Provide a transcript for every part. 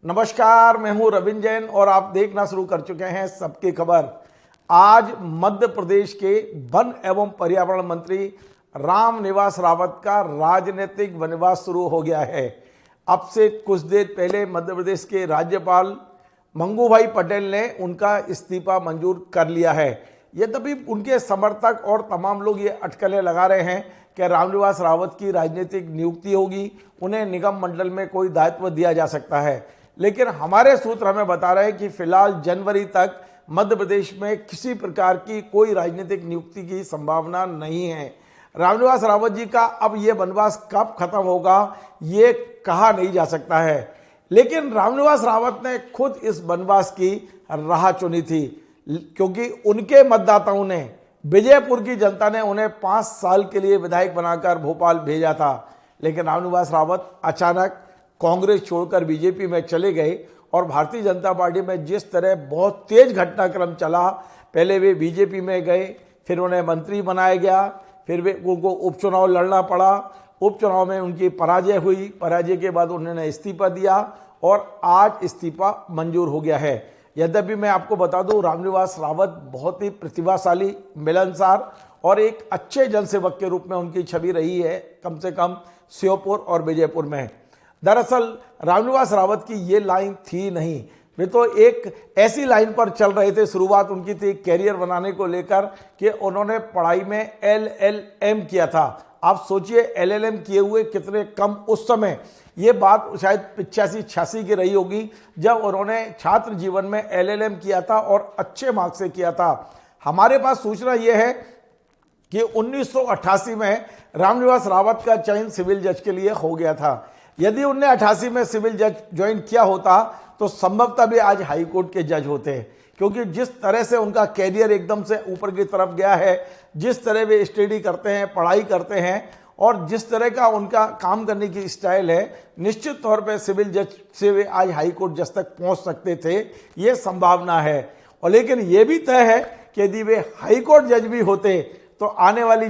नमस्कार, मैं हूं रविंद्र जैन और आप देखना शुरू कर चुके हैं सबकी खबर। आज मध्य प्रदेश के वन एवं पर्यावरण मंत्री रामनिवास रावत का राजनीतिक वनवास शुरू हो गया है। अब से कुछ देर पहले मध्य प्रदेश के राज्यपाल मंगूभाई पटेल ने उनका इस्तीफा मंजूर कर लिया है। यद्यपि उनके समर्थक और तमाम लोग ये अटकलें लगा रहे हैं कि रामनिवास रावत की राजनीतिक नियुक्ति होगी, उन्हें निगम मंडल में कोई दायित्व दिया जा सकता है। लेकिन हमारे सूत्र हमें बता रहे हैं कि फिलहाल जनवरी तक मध्य प्रदेश में किसी प्रकार की कोई राजनीतिक नियुक्ति की संभावना नहीं है। रामनिवास रावत जी का अब ये वनवास कब खत्म होगा ये कहा नहीं जा सकता है। लेकिन रामनिवास रावत ने खुद इस वनवास की राह चुनी थी, क्योंकि उनके मतदाताओं ने, विजयपुर की जनता ने उन्हें 5 साल के लिए विधायक बनाकर भोपाल भेजा था। लेकिन रामनिवास रावत अचानक कांग्रेस छोड़कर बीजेपी में चले गए और भारतीय जनता पार्टी में जिस तरह बहुत तेज घटनाक्रम चला, पहले वे बीजेपी में गए, फिर उन्हें मंत्री बनाया गया, फिर वे उनको उपचुनाव लड़ना पड़ा, उपचुनाव में उनकी पराजय हुई, पराजय के बाद उन्होंने इस्तीफा दिया और आज इस्तीफा मंजूर हो गया है। यद्यपि मैं आपको बता दूं, रामनिवास रावत बहुत ही प्रतिभाशाली, मिलनसार और एक अच्छे जनसेवक के रूप में उनकी छवि रही है, कम से कम श्योपुर और विजयपुर में। दरअसल रामनिवास रावत की ये लाइन थी नहीं, वे तो एक ऐसी लाइन पर चल रहे थे। शुरुआत उनकी थी कैरियर बनाने को लेकर कि उन्होंने पढ़ाई में LLM किया था। आप सोचिए LLM किए हुए कितने कम उस समय, ये बात शायद 85-86 की रही होगी जब उन्होंने छात्र जीवन में LLM किया था और अच्छे मार्क्स से किया था। हमारे पास सूचना यह है कि 1988 में रामनिवास रावत का चयन सिविल जज के लिए हो गया था। यदि उन्हें 88 में सिविल जज ज्वाइन किया होता तो संभवतः भी आज हाई कोर्ट के जज होते, क्योंकि जिस तरह से उनका कैरियर एकदम से ऊपर की तरफ गया है, जिस तरह वे स्टडी करते हैं, पढ़ाई करते हैं और जिस तरह का उनका काम करने की स्टाइल है, निश्चित तौर पे सिविल जज से वे आज हाई कोर्ट जज तक पहुंच सकते थे, ये संभावना है। और लेकिन ये भी तय है कि यदि वे हाई कोर्ट जज भी होते तो आने वाली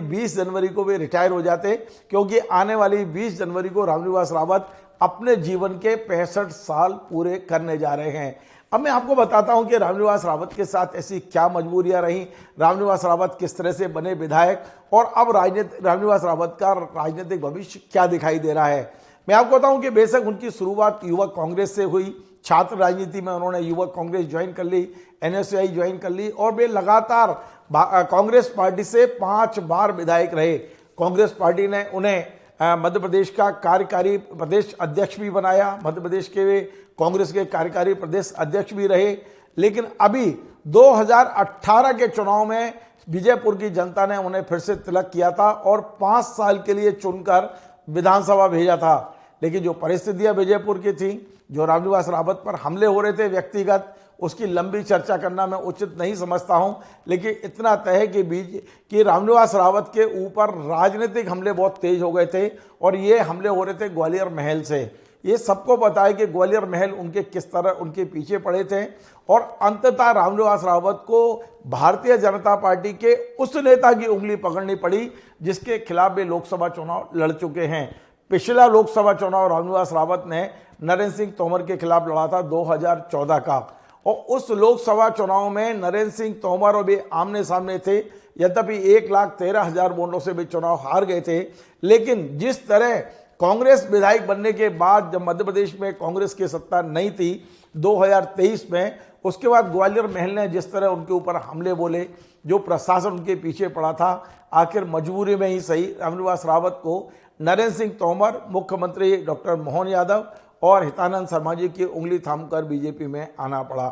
20 जनवरी को वे रिटायर हो जाते, क्योंकि आने वाली 20 जनवरी को रामनिवास रावत अपने जीवन के 65 साल पूरे करने जा रहे हैं। अब मैं आपको बताता हूं कि रामनिवास रावत के साथ ऐसी क्या मजबूरियां रहीं, रामनिवास रावत किस तरह से बने विधायक और अब रामनिवास रावत का राजनीतिक भविष्य क्या दिखाई दे रहा है। मैं आपको बताऊं कि बेशक उनकी शुरुआत युवक कांग्रेस से हुई, छात्र राजनीति में उन्होंने युवक कांग्रेस ज्वाइन कर ली, NSAI ज्वाइन कर ली और वे लगातार कांग्रेस पार्टी से 5 बार विधायक रहे। कांग्रेस पार्टी ने उन्हें मध्य प्रदेश का कार्यकारी प्रदेश अध्यक्ष भी बनाया, मध्य प्रदेश के वे कांग्रेस के कार्यकारी प्रदेश अध्यक्ष भी रहे। लेकिन अभी 2018 के चुनाव में विजयपुर की जनता ने उन्हें फिर से तिलक किया था और 5 साल के लिए चुनकर विधानसभा भेजा था। लेकिन जो परिस्थितियां विजयपुर की थी, जो रामनिवास रावत पर हमले हो रहे थे व्यक्तिगत, उसकी लंबी चर्चा करना मैं उचित नहीं समझता हूं। लेकिन इतना तय है कि रामनिवास रावत के ऊपर राजनीतिक हमले बहुत तेज हो गए थे और ये हमले हो रहे थे ग्वालियर महल से। ये सबको पता है कि ग्वालियर महल उनके किस तरह उनके पीछे पड़े थे और अंततः रामनिवास रावत को भारतीय जनता पार्टी के उस नेता की उंगली पकड़नी पड़ी जिसके खिलाफ वे लोकसभा चुनाव लड़ चुके हैं। पिछला लोकसभा चुनाव रामनिवास रावत ने नरेंद्र सिंह तोमर के खिलाफ लड़ा था 2014 का, और उस लोकसभा चुनाव में नरेंद्र सिंह तोमर और वे आमने सामने थे। यद्यपि 1,13,000 वोटों से वे चुनाव हार गए थे, लेकिन जिस तरह कांग्रेस विधायक बनने के बाद, जब मध्य प्रदेश में कांग्रेस की सत्ता नहीं थी 2023 में, उसके बाद ग्वालियर महल ने जिस तरह उनके ऊपर हमले बोले, जो प्रशासन उनके पीछे पड़ा था, आखिर मजबूरी में ही सही रामनिवास रावत को नरेंद्र सिंह तोमर, मुख्यमंत्री डॉक्टर मोहन यादव और हितानंद शर्मा जी की उंगली थामकर बीजेपी में आना पड़ा।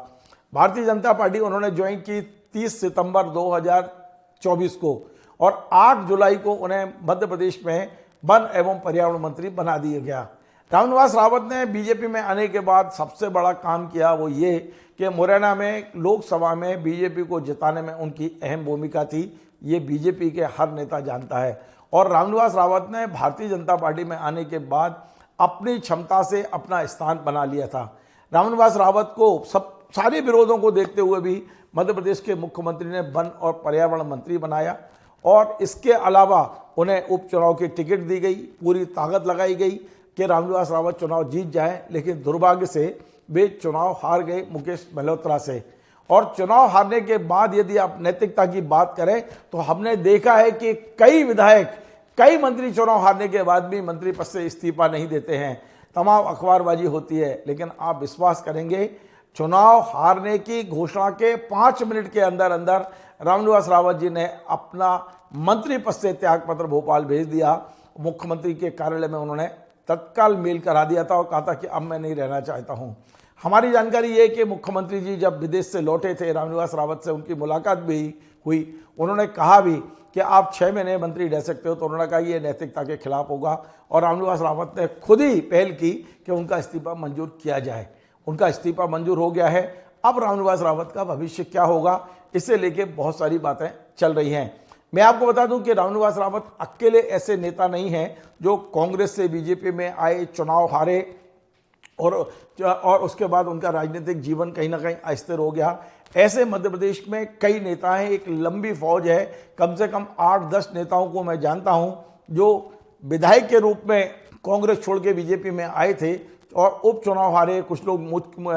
भारतीय जनता पार्टी उन्होंने ज्वाइन की 30 सितंबर 2024 को और 8 जुलाई को उन्हें मध्य प्रदेश में वन एवं पर्यावरण मंत्री बना दिया गया। रामनिवास रावत ने बीजेपी में आने के बाद सबसे बड़ा काम किया वो ये कि मुरैना में लोकसभा में बीजेपी को जिताने में उनकी अहम भूमिका थी। ये बीजेपी के हर नेता जानता है। और रामनिवास रावत ने भारतीय जनता पार्टी में आने के बाद अपनी क्षमता से अपना स्थान बना लिया था। रामनिवास रावत को सारे विरोधों को देखते हुए भी मध्य प्रदेश के मुख्यमंत्री ने वन और पर्यावरण मंत्री बनाया और इसके अलावा उन्हें उपचुनाव की टिकट दी गई, पूरी ताकत लगाई गई। कि रामनिवास रावत चुनाव जीत जाए, लेकिन दुर्भाग्य से वे चुनाव हार गए मुकेश मल्होत्रा से। और चुनाव हारने के बाद यदि आप नैतिकता की बात करें तो हमने देखा है कि कई विधायक, कई मंत्री चुनाव हारने के बाद भी मंत्री पद से इस्तीफा नहीं देते हैं, तमाम अखबारबाजी होती है। लेकिन आप विश्वास करेंगे, चुनाव हारने की घोषणा के 5 मिनट के अंदर अंदर रामनिवास रावत जी ने अपना मंत्री पद से त्यागपत्र भोपाल भेज दिया। मुख्यमंत्री के कार्यालय में उन्होंने तत्काल मेल करा दिया था और कहा था कि अब मैं नहीं रहना चाहता हूं। हमारी जानकारी ये है कि मुख्यमंत्री जी जब विदेश से लौटे थे, रामनिवास रावत से उनकी मुलाकात भी हुई। उन्होंने कहा भी कि आप 6 महीने मंत्री रह सकते हो, तो उन्होंने कहा ये नैतिकता के खिलाफ होगा। और रामनिवास रावत ने खुद ही पहल की कि उनका इस्तीफा मंजूर किया जाए। उनका इस्तीफा मंजूर हो गया है। अब रामनिवास रावत का भविष्य क्या होगा, इसे लेके बहुत सारी बातें चल रही हैं। मैं आपको बता दूं कि रामनिवास रावत अकेले ऐसे नेता नहीं हैं जो कांग्रेस से बीजेपी में आए, चुनाव हारे और उसके बाद उनका राजनीतिक जीवन कहीं ना कहीं अस्थिर हो गया। ऐसे मध्य प्रदेश में कई नेता हैं, एक लंबी फौज है। कम से कम 8-10 नेताओं को मैं जानता हूं जो विधायक के रूप में कांग्रेस छोड़ के बीजेपी में आए थे और उपचुनाव हारे। कुछ लोग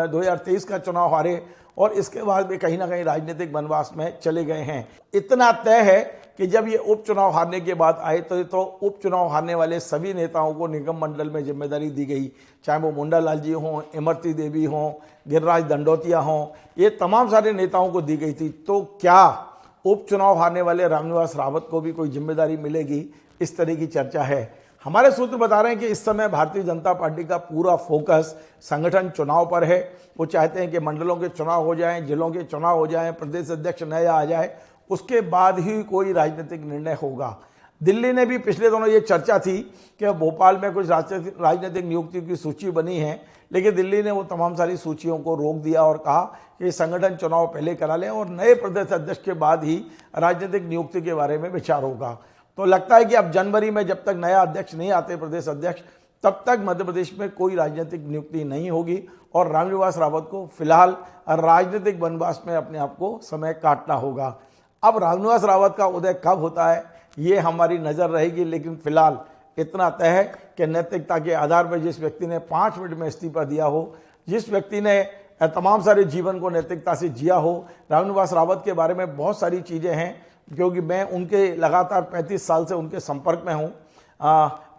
2023 का चुनाव हारे और इसके बाद भी कहीं ना कहीं राजनीतिक वनवास में चले गए हैं। इतना तय है कि जब ये उपचुनाव हारने के बाद आए तो उपचुनाव हारने वाले सभी नेताओं को निगम मंडल में जिम्मेदारी दी गई, चाहे वो मुंडा लाल जी हों, इमरती देवी हों, गिरिराज दंडोतिया हों, ये तमाम सारे नेताओं को दी गई थी। तो क्या उपचुनाव हारने वाले रामनिवास रावत को भी कोई जिम्मेदारी मिलेगी, इस तरह की चर्चा है। हमारे सूत्र बता रहे हैं कि इस समय भारतीय जनता पार्टी का पूरा फोकस संगठन चुनाव पर है। वो चाहते हैं कि मंडलों के चुनाव हो जाएं, जिलों के चुनाव हो जाएं, प्रदेश अध्यक्ष नया आ जाए, उसके बाद ही कोई राजनीतिक निर्णय होगा। दिल्ली ने भी पिछले दिनों ये चर्चा थी कि भोपाल में कुछ राजनीतिक नियुक्तियों की सूची बनी है, लेकिन दिल्ली ने वो तमाम सारी सूचियों को रोक दिया और कहा कि संगठन चुनाव पहले करा लें और नए प्रदेश अध्यक्ष के बाद ही राजनीतिक नियुक्ति के बारे में विचार होगा। तो लगता है कि अब जनवरी में जब तक नया अध्यक्ष नहीं आते, प्रदेश अध्यक्ष, तब तक मध्य प्रदेश में कोई राजनीतिक नियुक्ति नहीं होगी और रामनिवास रावत को फिलहाल राजनीतिक वनवास में अपने आप को समय काटना होगा। अब रामनिवास रावत का उदय कब होता है ये हमारी नज़र रहेगी, लेकिन फिलहाल इतना तय है कि नैतिकता के आधार पर जिस व्यक्ति ने 5 मिनट में इस्तीफा दिया हो, जिस व्यक्ति ने तमाम सारे जीवन को नैतिकता से जिया हो, रामनिवास रावत के बारे में बहुत सारी चीज़ें हैं क्योंकि मैं उनके लगातार 35 साल से उनके संपर्क में हूँ।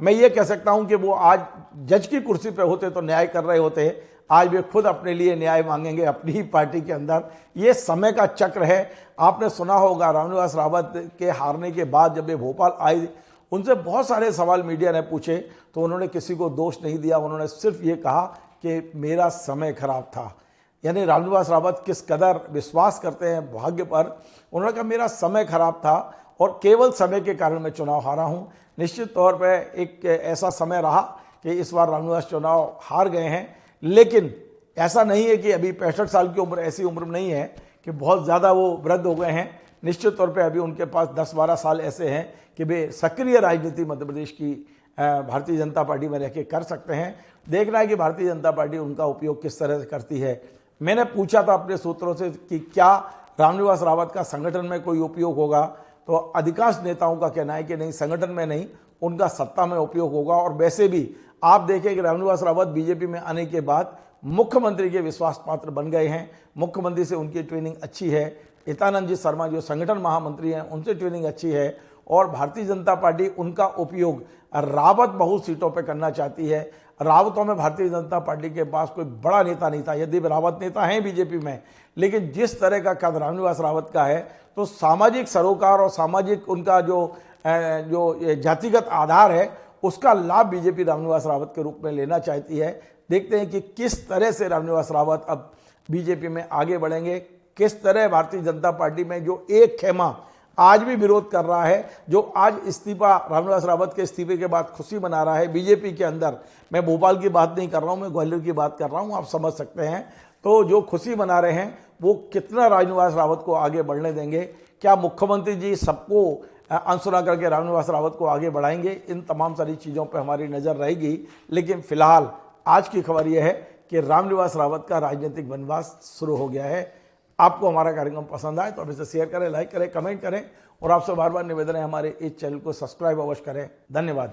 मैं ये कह सकता हूँ कि वो आज जज की कुर्सी पे होते तो न्याय कर रहे होते, आज वे खुद अपने लिए न्याय मांगेंगे अपनी ही पार्टी के अंदर। ये समय का चक्र है। आपने सुना होगा रामनिवास रावत के हारने के बाद जब वे भोपाल आए, उनसे बहुत सारे सवाल मीडिया ने पूछे तो उन्होंने किसी को दोष नहीं दिया। उन्होंने सिर्फ ये कहा कि मेरा समय खराब था। यानी रामनिवास रावत किस कदर विश्वास करते हैं भाग्य पर। उन्होंने कहा मेरा समय खराब था और केवल समय के कारण मैं चुनाव हारा हूँ। निश्चित तौर पर एक ऐसा समय रहा कि इस बार रामनिवास चुनाव हार गए हैं, लेकिन ऐसा नहीं है कि अभी 65 साल की उम्र ऐसी उम्र नहीं है कि बहुत ज़्यादा वो वृद्ध हो गए हैं। निश्चित तौर पे अभी उनके पास 10-12 साल ऐसे हैं कि वे सक्रिय राजनीति मध्य प्रदेश की भारतीय जनता पार्टी में रह के कर सकते हैं। देखना है कि भारतीय जनता पार्टी उनका उपयोग किस तरह से करती है। मैंने पूछा था अपने सूत्रों से कि क्या रामनिवास रावत का संगठन में कोई उपयोग होगा, तो अधिकांश नेताओं का कहना है कि नहीं, संगठन में नहीं, उनका सत्ता में उपयोग होगा। और वैसे भी आप देखें कि रामनिवास रावत बीजेपी में आने के बाद मुख्यमंत्री के विश्वास पात्र बन गए हैं। मुख्यमंत्री से उनकी ट्रेनिंग अच्छी है। हितानंद जी शर्मा जो संगठन महामंत्री हैं, उनसे ट्रेनिंग अच्छी है और भारतीय जनता पार्टी उनका उपयोग रावत बहु सीटों पर करना चाहती है। रावतों में भारतीय जनता पार्टी के पास कोई बड़ा नेता नहीं था, यदि रावत नेता हैं बीजेपी में, लेकिन जिस तरह का कद रामनिवास रावत का है तो सामाजिक सरोकार और सामाजिक उनका जो जातिगत आधार है उसका लाभ बीजेपी रामनिवास रावत के रूप में लेना चाहती है। देखते हैं कि किस तरह से रामनिवास रावत अब बीजेपी में आगे बढ़ेंगे, किस तरह भारतीय जनता पार्टी में जो एक खेमा आज भी विरोध कर रहा है, जो आज इस्तीफा रामनिवास रावत के इस्तीफे के बाद खुशी मना रहा है बीजेपी के अंदर। मैं भोपाल की बात नहीं कर रहा हूं, मैं ग्वालियर की बात कर रहा हूं, आप समझ सकते हैं। तो जो खुशी मना रहे हैं वो कितना रामनिवास रावत को आगे बढ़ने देंगे, क्या मुख्यमंत्री जी सबको अनसुना करके रामनिवास रावत को आगे बढ़ाएंगे, इन तमाम सारी चीज़ों पर हमारी नज़र रहेगी। लेकिन फिलहाल आज की खबर यह है कि रामनिवास रावत का राजनीतिक वनवास शुरू हो गया है। आपको हमारा कार्यक्रम पसंद आए तो अब इसे शेयर करें, लाइक करें, कमेंट करें और आपसे बार बार निवेदन है हमारे इस चैनल को सब्सक्राइब अवश्य करें। धन्यवाद।